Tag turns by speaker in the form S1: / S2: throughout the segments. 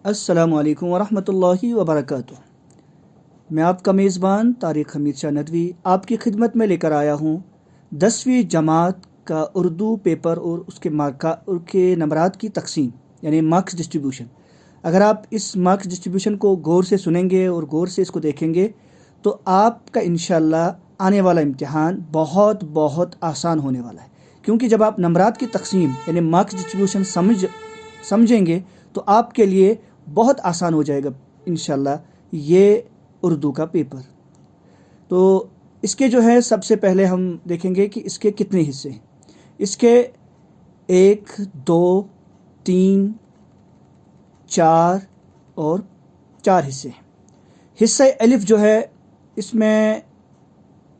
S1: السلام علیکم ورحمۃ اللہ وبرکاتہ۔ میں آپ کا میزبان طارق حمید شاہ ندوی آپ کی خدمت میں لے کر آیا ہوں 10ویں جماعت کا اردو پیپر اور اس کے نمبرات کی تقسیم یعنی مارکس ڈسٹریبیوشن۔ اگر آپ اس مارکس ڈسٹریبیوشن کو غور سے سنیں گے اور غور سے اس کو دیکھیں گے تو آپ کا انشاءاللہ آنے والا امتحان بہت بہت آسان ہونے والا ہے، کیونکہ جب آپ نمبرات کی تقسیم یعنی مارکس ڈسٹریبیوشن سمجھیں گے تو آپ کے لیے بہت آسان ہو جائے گا انشاءاللہ یہ اردو کا پیپر۔ تو اس کے جو ہے سب سے پہلے ہم دیکھیں گے کہ اس کے کتنے حصے ہیں۔ اس کے 1 2 3 4 اور 4 حصے ہیں۔ حصہ الف جو ہے اس میں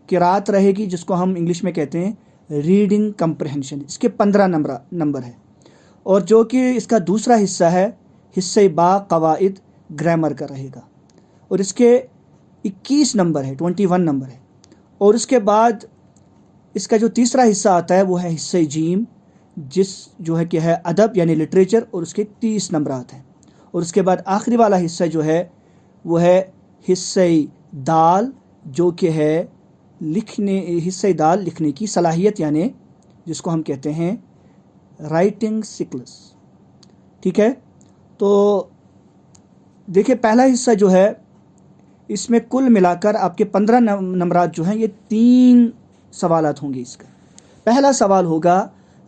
S1: قرات رہے گی، جس کو ہم انگلش میں کہتے ہیں ریڈنگ کمپریہنشن۔ اس کے 15 نمبر ہے، اور جو کہ اس کا دوسرا حصہ ہے حصہ با قواعد گرامر کا رہے گا، اور اس کے 21 نمبر ہے، 21 نمبر ہے۔ اور اس کے بعد اس کا جو تیسرا حصہ آتا ہے وہ ہے حصہ جیم، جس جو ہے کہ ہے ادب یعنی لٹریچر، اور اس کے 30 نمبرات ہیں۔ اور اس کے بعد آخری والا حصہ جو ہے وہ ہے حصہ دال، جو کہ ہے حصہ دال لکھنے کی صلاحیت، یعنی جس کو ہم کہتے ہیں رائٹنگ سکلز۔ ٹھیک ہے، تو دیکھیں پہلا حصہ جو ہے اس میں کل ملا کر آپ کے 15 نمبرات جو ہیں یہ 3 سوالات ہوں گے۔ اس کا پہلا سوال ہوگا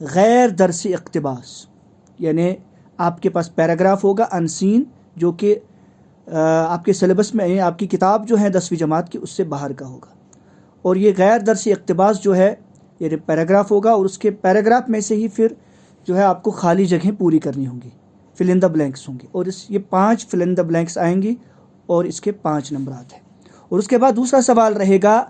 S1: غیر درسی اقتباس، یعنی آپ کے پاس پیراگراف ہوگا انسین، جو کہ آپ کے سلیبس میں آپ کی کتاب جو ہے 10ویں جماعت کی اس سے باہر کا ہوگا۔ اور یہ غیر درسی اقتباس جو ہے یہ پیراگراف ہوگا، اور اس کے پیراگراف میں سے ہی پھر جو ہے آپ کو خالی جگہیں پوری کرنی ہوں گی، فل ان دا بلینکس ہوں گے، اور یہ 5 فل ان دا بلینکس آئیں گی، اور اس کے 5 نمبرات ہیں۔ اور اس کے بعد دوسرا سوال رہے گا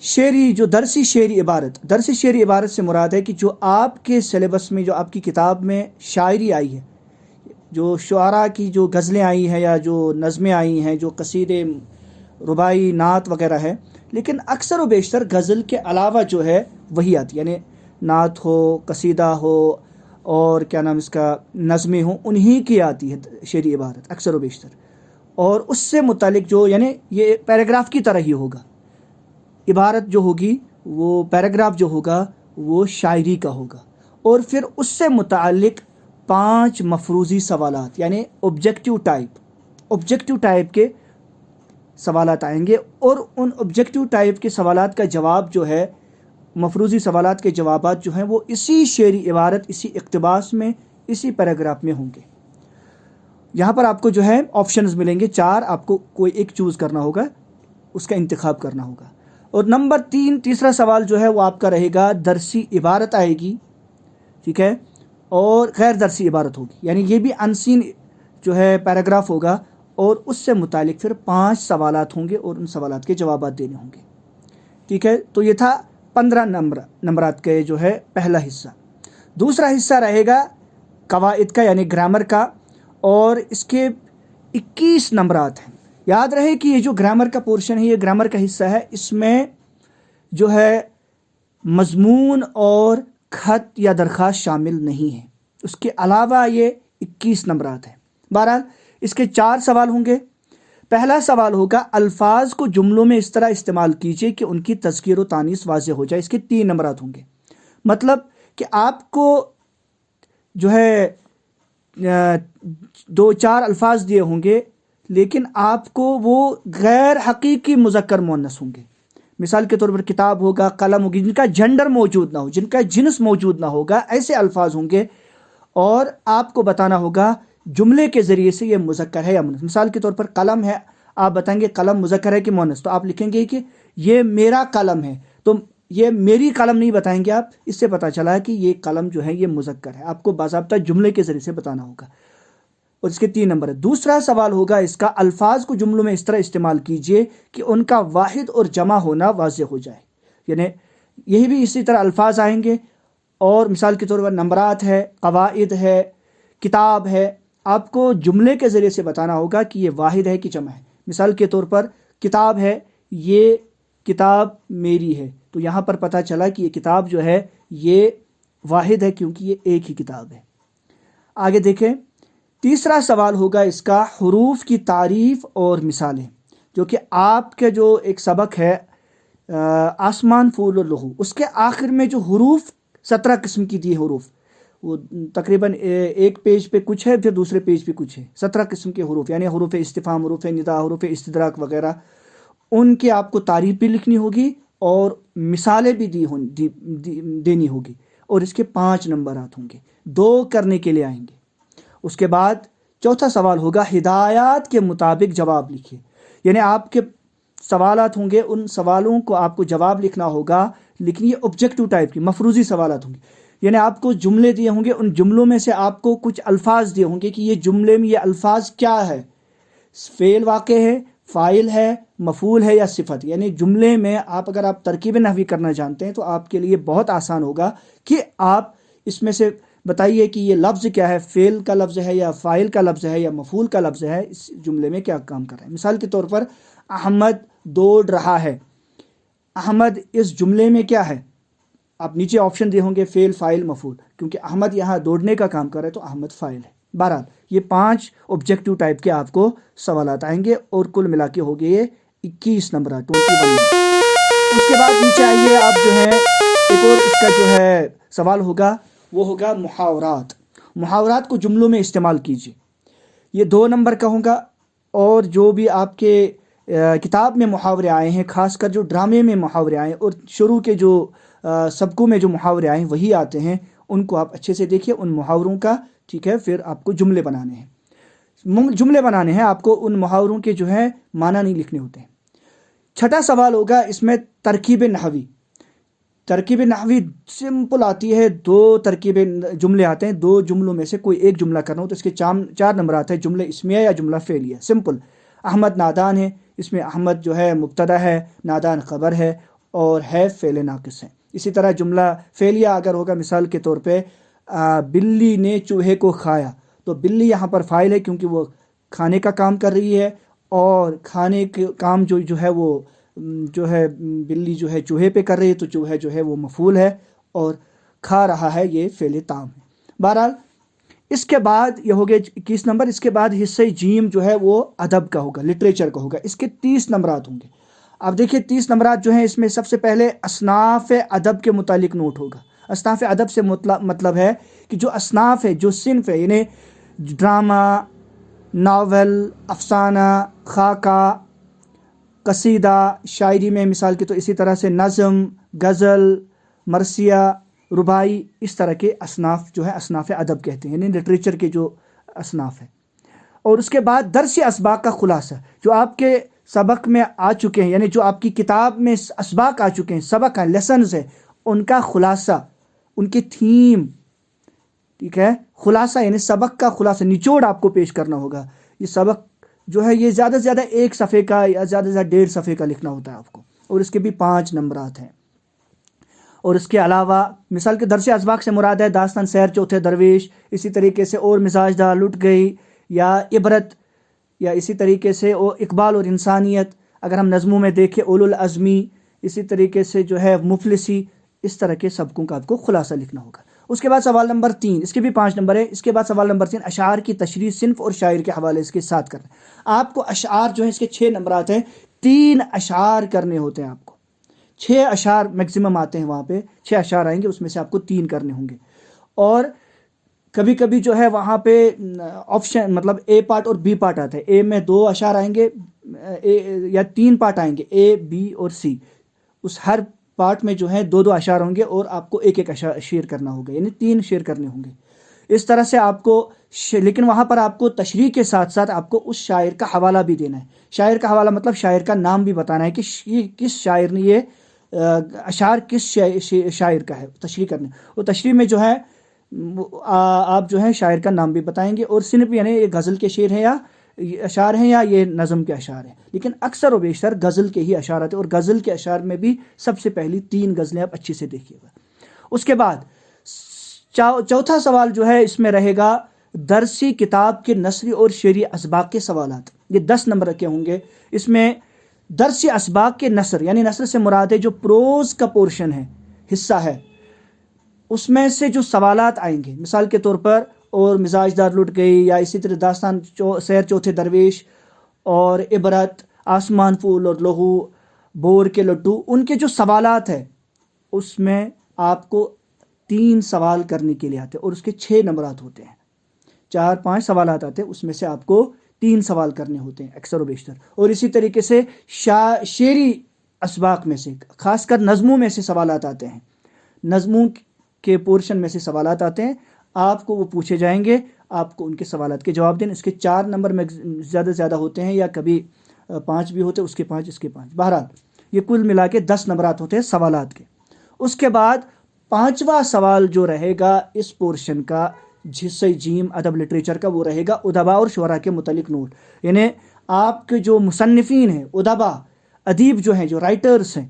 S1: شعری، جو درسی شعری عبارت۔ درسی شعری عبارت سے مراد ہے کہ جو آپ کے سلیبس میں، جو آپ کی کتاب میں شاعری آئی ہے، جو شعراء کی جو غزلیں آئی ہیں یا جو نظمیں آئی ہیں، جو قصیدے، رباعی، نعت وغیرہ ہے، لیکن اکثر و بیشتر غزل کے علاوہ جو ہے وہی آتی، یعنی نعت ہو، قصیدہ ہو، اور کیا نام اس کا نظمیں ہوں، انہی کی آتی ہے شعری عبارت اکثر و بیشتر۔ اور اس سے متعلق جو یعنی یہ پیراگراف کی طرح ہی ہوگا، عبارت جو ہوگی وہ پیراگراف جو ہوگا وہ شاعری کا ہوگا، اور پھر اس سے متعلق 5 مفروضی سوالات یعنی آبجیکٹیو ٹائپ کے سوالات آئیں گے، اور ان آبجیکٹیو ٹائپ کے سوالات کا جواب جو ہے، مفروضی سوالات کے جوابات جو ہیں وہ اسی شعری عبارت، اسی اقتباس میں، اسی پیراگراف میں ہوں گے۔ یہاں پر آپ کو جو ہے آپشنز ملیں گے 4، آپ کو کوئی ایک چوز کرنا ہوگا، اس کا انتخاب کرنا ہوگا۔ اور نمبر 3 تیسرا سوال جو ہے وہ آپ کا رہے گا درسی عبارت آئے گی، ٹھیک ہے، اور غیر درسی عبارت ہوگی، یعنی یہ بھی انسین جو ہے پیراگراف ہوگا، اور اس سے متعلق پھر 5 سوالات ہوں گے، اور ان سوالات کے جوابات دینے ہوں گے۔ ٹھیک ہے، تو یہ تھا 15 نمبرات کا جو ہے پہلا حصہ۔ دوسرا حصہ رہے گا قواعد کا یعنی گرامر کا، اور اس کے 21 نمبرات ہیں۔ یاد رہے کہ یہ جو گرامر کا پورشن ہے، یہ گرامر کا حصہ ہے، اس میں جو ہے مضمون اور خط یا درخواست شامل نہیں ہے، اس کے علاوہ یہ 21 نمبرات ہیں۔ بہرحال اس کے 4 سوال ہوں گے۔ پہلا سوال ہوگا الفاظ کو جملوں میں اس طرح استعمال کیجئے کہ ان کی تذکیر و تانیث واضح ہو جائے۔ اس کے 3 نمبرات ہوں گے، مطلب کہ آپ کو جو ہے 2-4 الفاظ دیے ہوں گے، لیکن آپ کو وہ غیر حقیقی مذکر مؤنث ہوں گے۔ مثال کے طور پر کتاب ہوگا، قلم ہوگی، جن کا جنڈر موجود نہ ہو، جن کا جنس موجود نہ ہوگا، ایسے الفاظ ہوں گے، اور آپ کو بتانا ہوگا جملے کے ذریعے سے یہ مذکر ہے یا مؤنث۔ مثال کے طور پر قلم ہے، آپ بتائیں گے قلم مذکر ہے کہ مؤنث، تو آپ لکھیں گے کہ یہ میرا قلم ہے، تو یہ میری قلم نہیں بتائیں گے آپ، اس سے پتہ چلا کہ یہ قلم جو ہے یہ مذکر ہے، آپ کو باضابطہ جملے کے ذریعے سے بتانا ہوگا۔ اور اس کے 3 نمبر ہے۔ دوسرا سوال ہوگا اس کا الفاظ کو جملوں میں اس طرح استعمال کیجئے کہ ان کا واحد اور جمع ہونا واضح ہو جائے، یعنی یہی بھی اسی طرح الفاظ آئیں گے، اور مثال کے طور پر نمبرات ہے، قواعد ہے، کتاب ہے، آپ کو جملے کے ذریعے سے بتانا ہوگا کہ یہ واحد ہے کہ جمع ہے۔ مثال کے طور پر کتاب ہے، یہ کتاب میری ہے، تو یہاں پر پتہ چلا کہ یہ کتاب جو ہے یہ واحد ہے، کیونکہ یہ ایک ہی کتاب ہے۔ آگے دیکھیں تیسرا سوال ہوگا اس کا حروف کی تعریف اور مثالیں، جو کہ آپ کے جو ایک سبق ہے آسمان پھول اور لہو، اس کے آخر میں جو حروف 17 قسم کی دی حروف، وہ تقریباً ایک پیج پہ کچھ ہے، پھر دوسرے پیج پہ کچھ ہے، 17 قسم کے حروف، یعنی حروف استفہام، حروف ندا، حروف استدراک وغیرہ، ان کی آپ کو تعریف بھی لکھنی ہوگی اور مثالیں بھی دینی ہوگی، اور اس کے 5 نمبرات ہوں گے، 2 کرنے کے لیے آئیں گے۔ اس کے بعد چوتھا سوال ہوگا ہدایات کے مطابق جواب لکھیے، یعنی آپ کے سوالات ہوں گے، ان سوالوں کو آپ کو جواب لکھنا ہوگا، لیکن یہ آبجیکٹو ٹائپ کی مفروضی سوالات ہوں گے، یعنی آپ کو جملے دیے ہوں گے، ان جملوں میں سے آپ کو کچھ الفاظ دیے ہوں گے کہ یہ جملے میں یہ الفاظ کیا ہے، فعل واقع ہے، فاعل ہے، مفعول ہے یا صفت، یعنی جملے میں اگر آپ ترکیب نحوی کرنا جانتے ہیں تو آپ کے لیے بہت آسان ہوگا کہ آپ اس میں سے بتائیے کہ یہ لفظ کیا ہے، فعل کا لفظ ہے یا فاعل کا لفظ ہے یا مفعول کا لفظ ہے، اس جملے میں کیا کام کر رہا ہے۔ مثال کے طور پر احمد دوڑ رہا ہے، احمد اس جملے میں کیا ہے، آپ نیچے آپشن دے ہوں گے فعل، فاعل، مفعول، کیونکہ احمد یہاں دوڑنے کا کام کر رہا ہے تو احمد فاعل ہے۔ بہرحال یہ 5 آبجیکٹو ٹائپ کے آپ کو سوالات آئیں گے، اور کل ملا کے ہو گئے یہ 21 نمبرات، 21 نمبر۔ اس کے بعد نیچے آئیے، آپ جو ہے ایک اور اس کا جو ہے سوال ہوگا، وہ ہوگا محاورات۔ محاورات کو جملوں میں استعمال کیجیے، یہ 2 نمبر کا ہوگا، اور جو بھی آپ کے کتاب میں محاورے آئے ہیں، خاص کر جو ڈرامے میں محاورے آئے ہیں اور شروع کے جو سبقوں میں جو محاورے آئے ہیں وہی آتے ہیں، ان کو آپ اچھے سے دیکھیے، ان محاوروں کا، ٹھیک ہے، پھر آپ کو جملے بنانے ہیں، آپ کو ان محاوروں کے جو ہے معنی نہیں لکھنے ہوتے ہیں۔ چھٹا سوال ہوگا اس میں ترکیب نحوی۔ ترکیب نحوی سمپل آتی ہے، 2 ترکیب جملے آتے ہیں، 2 جملوں میں سے کوئی ایک جملہ کرنا ہو تو اس کے 4 نمبر آتے ہیں، جملہ اسمیہ یا جملہ فعلیہ، سمپل۔ احمد نادان ہے، اس میں احمد جو ہے مبتدا ہے، نادان خبر ہے، اور ہے فعل ناقص ہے۔ اسی طرح جملہ فعلیہ اگر ہوگا، مثال کے طور پہ بلی نے چوہے کو کھایا، تو بلی یہاں پر فاعل ہے کیونکہ وہ کھانے کا کام کر رہی ہے، اور کھانے کے کام جو ہے وہ جو ہے بلی جو ہے چوہے پہ کر رہی ہے، تو چوہا جو ہے وہ مفعول ہے، اور کھا رہا ہے یہ فعل تام ہے۔ بہرحال اس کے بعد یہ ہو گئے 21 نمبر۔ اس کے بعد حصہ جیم جو ہے وہ ادب کا ہوگا، لٹریچر کا ہوگا، اس کے 30 نمبرات ہوں گے۔ اب دیکھیے 30 نمبرات جو ہیں، اس میں سب سے پہلے اصناف ادب کے متعلق نوٹ ہوگا۔ اصناف ادب سے مطلب ہے کہ جو اصناف ہے، جو صنف ہے، یعنی ڈرامہ، ناول، افسانہ، خاکہ، قصیدہ، شاعری میں مثال کے تو اسی طرح سے نظم، غزل، مرثیہ، رباعی، اس طرح کے اصناف جو ہے اصناف ادب کہتے ہیں، یعنی لٹریچر کے جو اصناف ہیں۔ اور اس کے بعد درس اسباق کا خلاصہ، جو آپ کے سبق میں آ چکے ہیں، یعنی جو آپ کی کتاب میں اسباق آ چکے ہیں، سبق ہیں، لیسنز ہیں، ان کا خلاصہ، ان کی تھیم، ٹھیک ہے، خلاصہ یعنی سبق کا خلاصہ، نچوڑ آپ کو پیش کرنا ہوگا۔ یہ سبق جو ہے یہ زیادہ سے زیادہ 1 صفحے کا یا زیادہ سے زیادہ 1.5 صفحے کا لکھنا ہوتا ہے آپ کو، اور اس کے بھی 5 نمبرات ہیں۔ اور اس کے علاوہ مثال کے درس اسباق سے مراد ہے داستان سیر چوتھے درویش، اسی طریقے سے اور مزاج دار لٹ گئی، یا عبرت، یا اسی طریقے سے اقبال اور انسانیت، اگر ہم نظموں میں دیکھیں اولو العزمی، اسی طریقے سے جو ہے مفلسی، اس طرح کے سبقوں کا آپ کو خلاصہ لکھنا ہوگا۔ اس کے بعد سوال نمبر 3، اس کے بھی 5 نمبر ہے۔ اس کے بعد سوال نمبر 3 اشعار کی تشریح صنف اور شاعر کے حوالے کے ساتھ کرنا۔ آپ کو اشعار جو ہیں اس کے 6 نمبرات ہیں، 3 اشعار کرنے ہوتے ہیں آپ کو، 6 اشعار میکسیمم آتے ہیں، وہاں پہ 6 اشعار آئیں گے، اس میں سے آپ کو 3 کرنے ہوں گے۔ اور کبھی کبھی جو ہے وہاں پہ آپشن مطلب اے پارٹ اور بی پارٹ آتا ہے، اے میں 2 اشعار آئیں گے، یا 3 پارٹ آئیں گے، اے، بی اور سی، اس ہر پارٹ میں جو ہے 2 اشعار ہوں گے، اور آپ کو ایک شعر کرنا ہوگا، یعنی 3 شعر کرنے ہوں گے۔ اس طرح سے آپ کو لیکن وہاں پر آپ کو تشریح کے ساتھ ساتھ آپ کو اس شاعر کا حوالہ بھی دینا ہے۔ شاعر کا حوالہ مطلب شاعر کا نام بھی بتانا ہے کہ یہ کس شاعر نے یہ اشعار کس شاعر کا ہے، تشریح کرنے، اور تشریح میں جو ہے آپ جو ہے شاعر کا نام بھی بتائیں گے، اور صنف یعنی یہ غزل کے شعر ہیں یا اشعار ہیں یا یہ نظم کے اشعار ہیں، لیکن اکثر و بیشتر غزل کے ہی اشعار آتے ہیں، اور غزل کے اشعار میں بھی سب سے پہلی 3 غزلیں آپ اچھے سے دیکھیے گا۔ اس کے بعد چوتھا سوال جو ہے اس میں رہے گا درسی کتاب کے نثری اور شعری اسباق کے سوالات، یہ 10 نمبر کے ہوں گے۔ اس میں درسی اسباق کے نثر، یعنی نثر سے مراد ہے جو پروز کا پورشن ہے، حصہ ہے، اس میں سے جو سوالات آئیں گے، مثال کے طور پر اور مزاج دار لٹ گئی، یا اسی طرح داستان سیر چوتھے درویش اور عبرت، آسمان پھول اور لہو، بور کے لڈو، ان کے جو سوالات ہیں اس میں آپ کو 3 سوال کرنے کے لیے آتے ہیں اور اس کے 6 نمبرات ہوتے ہیں. 4-5 سوالات آتے ہیں، اس میں سے آپ کو 3 سوال کرنے ہوتے ہیں اکثر و بیشتر. اور اسی طریقے سے شعری اسباق میں سے، خاص کر نظموں میں سے سوالات آتے ہیں، نظموں کے پورشن میں سے سوالات آتے ہیں، آپ کو وہ پوچھے جائیں گے، آپ کو ان کے سوالات کے جواب دینے. اس کے 4 نمبر میں زیادہ ہوتے ہیں، یا کبھی 5 بھی ہوتے ہیں، اس کے 5 اس کے 5. بہرحال یہ کل ملا کے 10 نمبرات ہوتے ہیں سوالات کے. اس کے بعد 5واں سوال جو رہے گا اس پورشن کا، حصہ جیم ادب لٹریچر کا، وہ رہے گا ادبا اور شعراء کے متعلق نوٹ. یعنی آپ کے جو مصنفین ہیں، ادبا، ادیب جو ہیں، جو رائٹرز ہیں،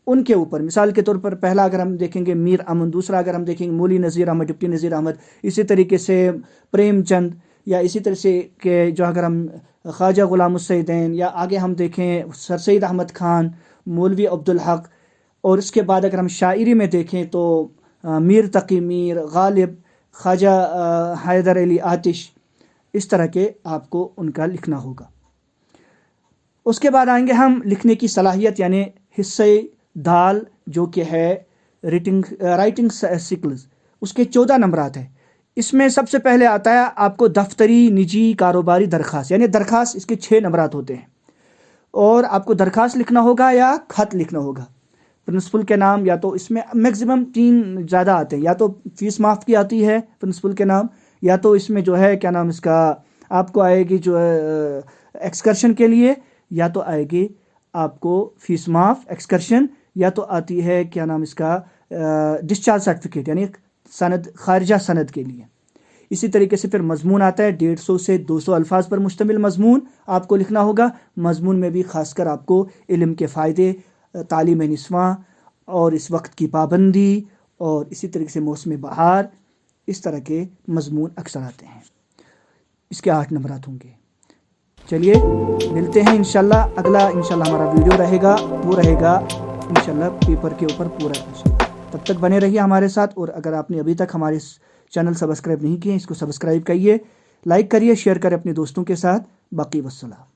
S1: ان کے اوپر. مثال کے طور پر پہلا اگر ہم دیکھیں گے میر امن، دوسرا اگر ہم دیکھیں گے مولی نذیر احمد، ڈپٹی نذیر احمد، اسی طریقے سے پریم چند، یا اسی طرح سے کہ جو اگر ہم خواجہ غلام السیدین، یا آگے ہم دیکھیں سر سید احمد خان، مولوی عبدالحق. اور اس کے بعد اگر ہم شاعری میں دیکھیں تو میر تقی میر، غالب، خواجہ حیدر علی آتش، اس طرح کے آپ کو ان کا لکھنا ہوگا. اس کے بعد آئیں گے ہم لکھنے کی صلاحیت، یعنی حصہ دال جو کہ ہے رائٹنگ سکلز، اس کے 14 نمبرات ہیں. اس میں سب سے پہلے آتا ہے آپ کو دفتری، نجی، کاروباری درخواست، یعنی درخواست. اس کے 6 نمبرات ہوتے ہیں، اور آپ کو درخواست لکھنا ہوگا یا خط لکھنا ہوگا. پرنسپل کے نام، یا تو اس میں میکسیمم 3 زیادہ آتے ہیں، یا تو فیس معاف کی آتی ہے پرنسپل کے نام، یا تو اس میں جو ہے کیا نام اس کا آپ کو آئے گی جو ہے ایکسکرشن کے لیے، یا تو آئے گی آپ کو فیس معاف ایکسکرشن، یا تو آتی ہے کیا نام اس کا ڈسچارج سرٹیفکیٹ، یعنی سند، خارجہ سند کے لیے. اسی طریقے سے پھر مضمون آتا ہے، 150 سے 200 الفاظ پر مشتمل مضمون آپ کو لکھنا ہوگا. مضمون میں بھی خاص کر آپ کو علم کے فائدے، تعلیم نسواں، اور اس وقت کی پابندی، اور اسی طریقے سے موسم بہار، اس طرح کے مضمون اکثر آتے ہیں. اس کے 8 نمبرات ہوں گے. چلیے ملتے ہیں انشاءاللہ. اگلا انشاءاللہ ہمارا ویڈیو رہے گا، وہ رہے گا انشاءاللہ پیپر کے اوپر پورا انشاءاللہ. تب تک بنے رہیے ہمارے ساتھ، اور اگر آپ نے ابھی تک ہمارے چینل سبسکرائب نہیں کیے، اس کو سبسکرائب کریے، لائک کریے، شیئر کریں اپنے دوستوں کے ساتھ. باقی والسلام.